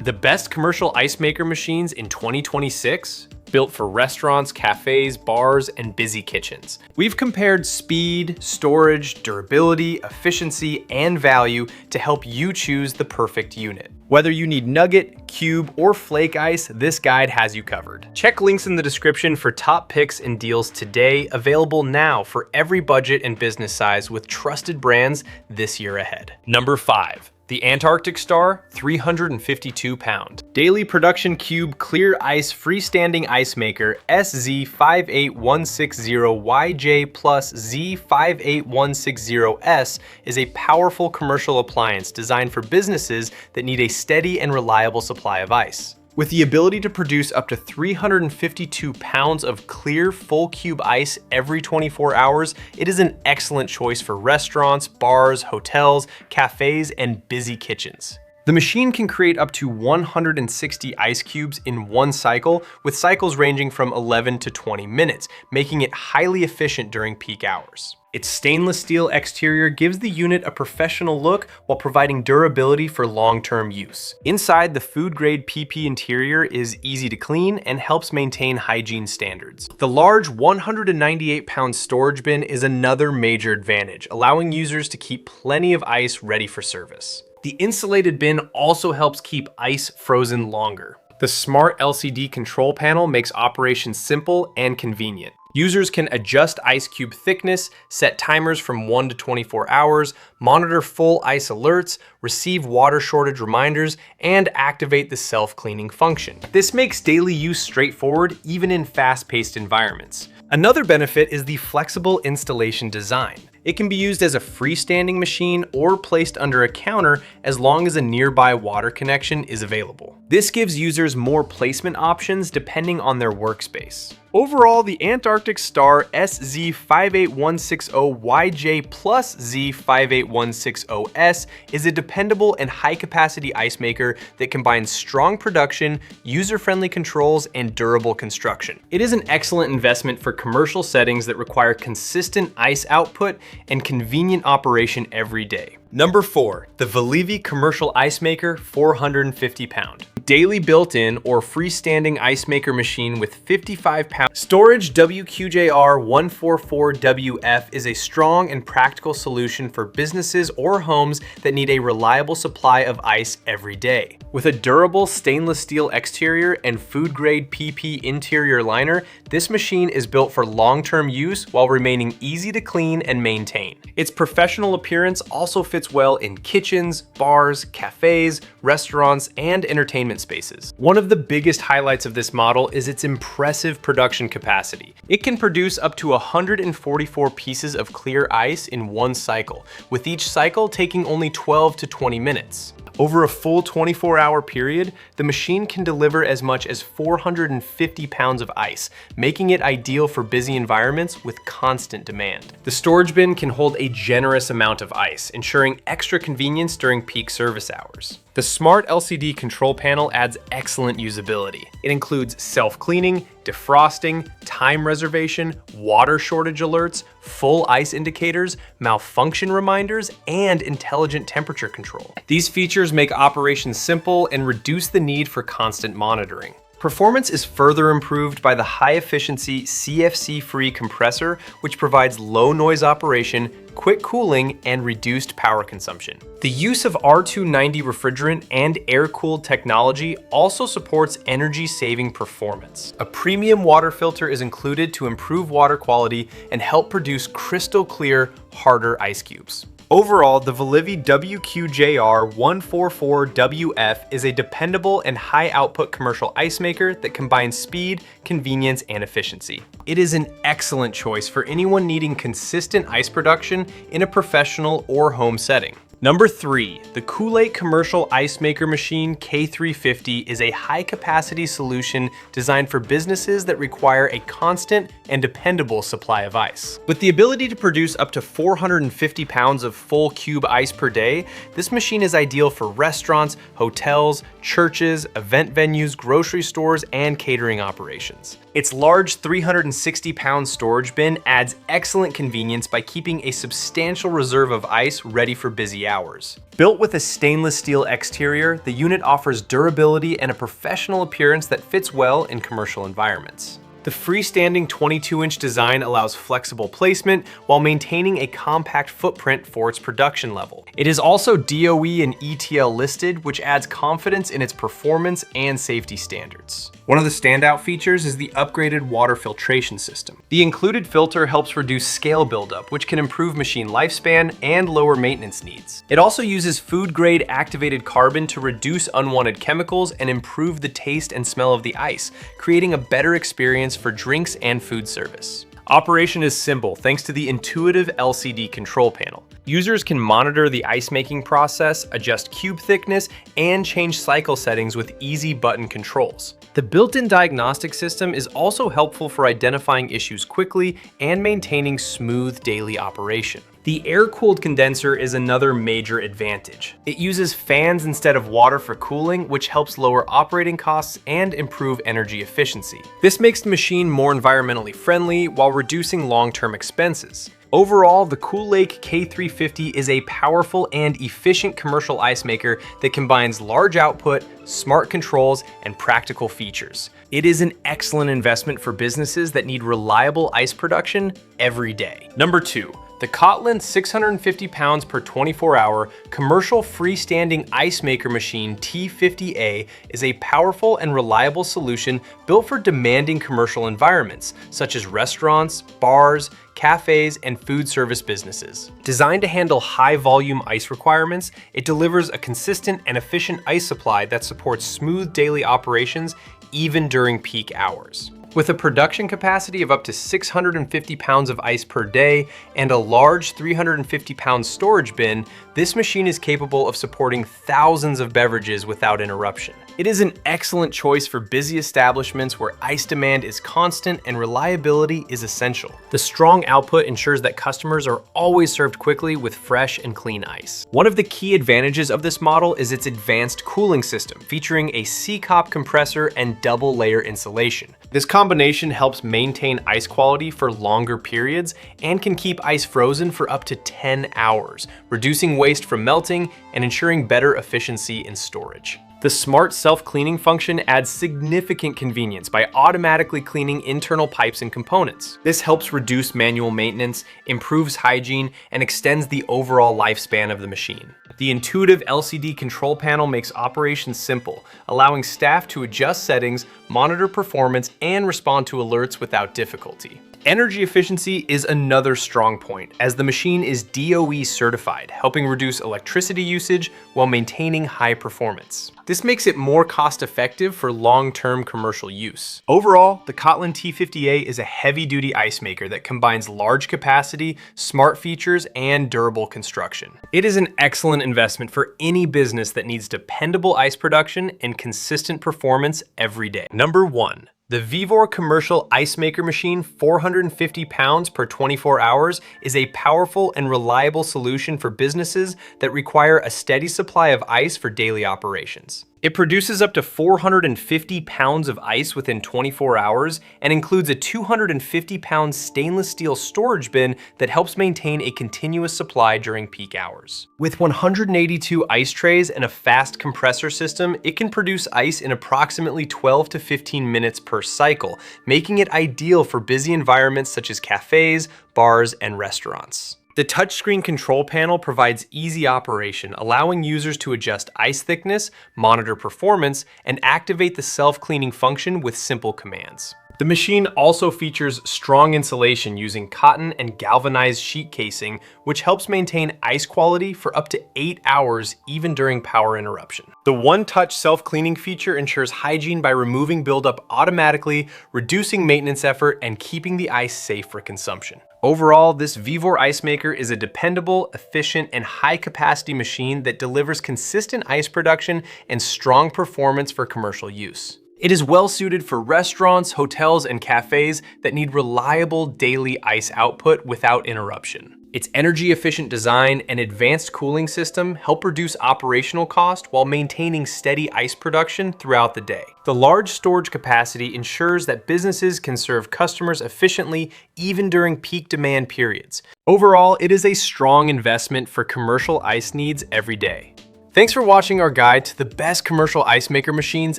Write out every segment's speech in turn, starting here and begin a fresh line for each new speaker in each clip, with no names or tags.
The best commercial ice maker machines in 2026? Built for restaurants, cafes, bars, and busy kitchens. We've compared speed, storage, durability, efficiency, and value to help you choose the perfect unit. Whether you need nugget, cube, or flake ice, this guide has you covered. Check links in the description for top picks and deals today, available now for every budget and business size with trusted brands this year ahead. Number 5. The Antarctic Star 352 pound. Daily production cube clear ice freestanding ice maker SZ58160YJ plus Z58160S is a powerful commercial appliance designed for businesses that need a steady and reliable supply of ice. With the ability to produce up to 352 pounds of clear full cube ice every 24 hours, it is an excellent choice for restaurants, bars, hotels, cafes, and busy kitchens. The machine can create up to 160 ice cubes in one cycle, with cycles ranging from 11 to 20 minutes, making it highly efficient during peak hours. Its stainless steel exterior gives the unit a professional look while providing durability for long-term use. Inside, the food-grade PP interior is easy to clean and helps maintain hygiene standards. The large 198-pound storage bin is another major advantage, allowing users to keep plenty of ice ready for service. The insulated bin also helps keep ice frozen longer. The smart LCD control panel makes operation simple and convenient. Users can adjust ice cube thickness, set timers from 1 to 24 hours, monitor full ice alerts, receive water shortage reminders, and activate the self-cleaning function. This makes daily use straightforward, even in fast-paced environments. Another benefit is the flexible installation design. It can be used as a freestanding machine or placed under a counter as long as a nearby water connection is available. This gives users more placement options depending on their workspace. Overall, the Antarctic Star SZ58160YJ plus Z58160S is a dependable and high-capacity ice maker that combines strong production, user-friendly controls, and durable construction. It is an excellent investment for commercial settings that require consistent ice output and convenient operation every day. Number 4. The Velivi Commercial Ice Maker 450 pound. Daily built-in or freestanding ice maker machine with 55-pound storage. WQJR144WF is a strong and practical solution for businesses or homes that need a reliable supply of ice every day. With a durable stainless steel exterior and food-grade PP interior liner, this machine is built for long-term use while remaining easy to clean and maintain. Its professional appearance also fits well in kitchens, bars, cafes, restaurants, and entertainment spaces. One of the biggest highlights of this model is its impressive production capacity. It can produce up to 144 pieces of clear ice in one cycle, with each cycle taking only 12 to 20 minutes. Over a full 24-hour period, the machine can deliver as much as 450 pounds of ice, making it ideal for busy environments with constant demand. The storage bin can hold a generous amount of ice, ensuring extra convenience during peak service hours. The smart LCD control panel adds excellent usability. It includes self-cleaning, defrosting, time reservation, water shortage alerts, full ice indicators, malfunction reminders, and intelligent temperature control. These features make operations simple and reduce the need for constant monitoring. Performance is further improved by the high-efficiency CFC-free compressor, which provides low noise operation, quick cooling, and reduced power consumption. The use of R290 refrigerant and air-cooled technology also supports energy-saving performance. A premium water filter is included to improve water quality and help produce crystal-clear, harder ice cubes. Overall, the Velivi WQJR144WF is a dependable and high-output commercial ice maker that combines speed, convenience, and efficiency. It is an excellent choice for anyone needing consistent ice production in a professional or home setting. Number 3, the Coolake Commercial Ice Maker Machine K350 is a high-capacity solution designed for businesses that require a constant and dependable supply of ice. With the ability to produce up to 450 pounds of full cube ice per day, this machine is ideal for restaurants, hotels, churches, event venues, grocery stores, and catering operations. Its large 360-pound storage bin adds excellent convenience by keeping a substantial reserve of ice ready for busy hours. Built with a stainless steel exterior, the unit offers durability and a professional appearance that fits well in commercial environments. The freestanding 22-inch design allows flexible placement while maintaining a compact footprint for its production level. It is also DOE and ETL listed, which adds confidence in its performance and safety standards. One of the standout features is the upgraded water filtration system. The included filter helps reduce scale buildup, which can improve machine lifespan and lower maintenance needs. It also uses food-grade activated carbon to reduce unwanted chemicals and improve the taste and smell of the ice, creating a better experience for drinks and food service. Operation is simple thanks to the intuitive LCD control panel. Users can monitor the ice making process, adjust cube thickness, and change cycle settings with easy button controls. The built-in diagnostic system is also helpful for identifying issues quickly and maintaining smooth daily operation. The air-cooled condenser is another major advantage. It uses fans instead of water for cooling, which helps lower operating costs and improve energy efficiency. This makes the machine more environmentally friendly while reducing long-term expenses. Overall, the Coolake K350 is a powerful and efficient commercial ice maker that combines large output, smart controls, and practical features. It is an excellent investment for businesses that need reliable ice production every day. Number 2. The COTLIN 650 pounds per 24-hour commercial freestanding ice maker machine T50A is a powerful and reliable solution built for demanding commercial environments, such as restaurants, bars, cafes, and food service businesses. Designed to handle high-volume ice requirements, it delivers a consistent and efficient ice supply that supports smooth daily operations even during peak hours. With a production capacity of up to 650 pounds of ice per day and a large 350-pound storage bin, this machine is capable of supporting thousands of beverages without interruption. It is an excellent choice for busy establishments where ice demand is constant and reliability is essential. The strong output ensures that customers are always served quickly with fresh and clean ice. One of the key advantages of this model is its advanced cooling system, featuring a C-COP compressor and double-layer insulation. This combination helps maintain ice quality for longer periods and can keep ice frozen for up to 10 hours, reducing waste from melting and ensuring better efficiency in storage. The smart self-cleaning function adds significant convenience by automatically cleaning internal pipes and components. This helps reduce manual maintenance, improves hygiene, and extends the overall lifespan of the machine. The intuitive LCD control panel makes operations simple, allowing staff to adjust settings, monitor performance, and respond to alerts without difficulty. Energy efficiency is another strong point, as the machine is DOE certified, helping reduce electricity usage while maintaining high performance. This makes it more cost-effective for long-term commercial use. Overall, the COTLIN T50A is a heavy-duty ice maker that combines large capacity, smart features, and durable construction. It is an excellent investment for any business that needs dependable ice production and consistent performance every day. Number 1. The VEVOR Commercial Ice Maker Machine 450 pounds per 24 hours is a powerful and reliable solution for businesses that require a steady supply of ice for daily operations. It produces up to 450 pounds of ice within 24 hours and includes a 250-pound stainless steel storage bin that helps maintain a continuous supply during peak hours. With 182 ice trays and a fast compressor system, it can produce ice in approximately 12 to 15 minutes per cycle, making it ideal for busy environments such as cafes, bars, and restaurants. The touchscreen control panel provides easy operation, allowing users to adjust ice thickness, monitor performance, and activate the self-cleaning function with simple commands. The machine also features strong insulation using cotton and galvanized sheet casing, which helps maintain ice quality for up to 8 hours even during power interruption. The one-touch self-cleaning feature ensures hygiene by removing buildup automatically, reducing maintenance effort, and keeping the ice safe for consumption. Overall, this VEVOR ice maker is a dependable, efficient, and high-capacity machine that delivers consistent ice production and strong performance for commercial use. It is well suited for restaurants, hotels, and cafes that need reliable daily ice output without interruption. Its energy-efficient design and advanced cooling system help reduce operational cost while maintaining steady ice production throughout the day. The large storage capacity ensures that businesses can serve customers efficiently even during peak demand periods. Overall, it is a strong investment for commercial ice needs every day. Thanks for watching our guide to the best commercial ice maker machines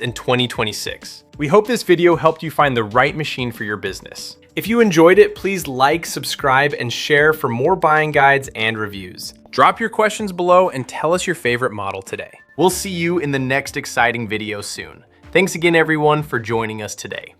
in 2026. We hope this video helped you find the right machine for your business. If you enjoyed it, please like, subscribe, and share for more buying guides and reviews. Drop your questions below and tell us your favorite model today. We'll see you in the next exciting video soon. Thanks again, everyone, for joining us today.